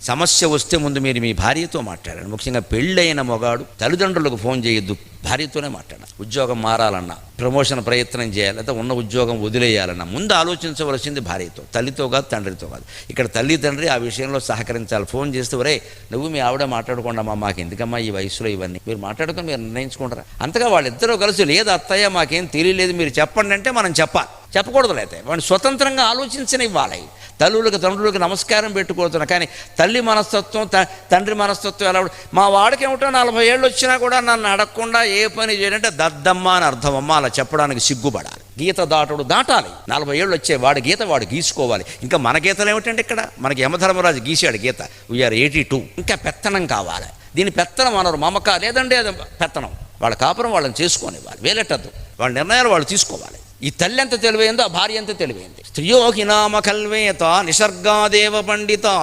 సమస్య వస్తే ముందు మీరు మీ భార్యతో మాట్లాడండి. ముఖ్యంగా పెళ్ళైన మొగాడు తల్లిదండ్రులకు ఫోన్ చేయొద్దు, భార్యతోనే మాట్లాడాలి. ఉద్యోగం మారాలన్నా, ప్రమోషన్ ప్రయత్నం చేయాలి, లేదా ఉన్న ఉద్యోగం వదిలేయాలన్నా ముందు ఆలోచించవలసింది భార్యతో, తల్లితో కాదు, తండ్రితో కాదు. ఇక్కడ తల్లి తండ్రి ఆ విషయంలో సహకరించాలి. ఫోన్ చేస్తే ఒరే నువ్వు మీ ఆవిడ మాట్లాడుకోండమ్మా, మాకు ఎందుకమ్మా ఈ వయసులో ఇవన్నీ, మీరు మాట్లాడుకొని మీరు నిర్ణయించుకుంటారా. అంతగా వాళ్ళిద్దరూ కలిసి లేదు అత్తయ్య మాకేం తెలియలేదు మీరు చెప్పండి అంటే మనం చెప్పాలి. చెప్పకూడదు, అయితే వాడిని స్వతంత్రంగా ఆలోచించనివ్వాలి. తల్లులకు తండ్రులకు నమస్కారం పెట్టుకోవద్దు. కానీ తల్లి మనస్తత్వం తండ్రి మనస్తత్వం ఎలా, మా వాడికి ఏమిటో 40 ఏళ్ళు వచ్చినా కూడా నన్ను అడగకుండా ఏ పని చేయాలంటే దద్దమ్మ అని అర్థం. అమ్మ అలా చెప్పడానికి సిగ్గుపడాలి. గీత దాటాలి. 40 ఏళ్ళు వచ్చే వాడి గీత వాడు గీసుకోవాలి. ఇంకా మన గీతలు ఏమిటంటే ఇక్కడ మనకి యమధర్మరాజు గీసాడు గీత, వీఆర్ 82. ఇంకా పెత్తనం కావాలి. దీని పెత్తనం అనరు, మమక లేదండి అది పెత్తనం. వాళ్ళ కాపురం వాళ్ళని చేసుకోనివ్వాలి, వేలెట్టద్దు. వాళ్ళ నిర్ణయాలు వాళ్ళు తీసుకోవాలి. ఈ తల్లి ఎంత తెలివైందో ఆ భార్య ఎంత తెలివైంది. స్త్రియో హినామ కల్వేత నిసర్గాదేవ పండితా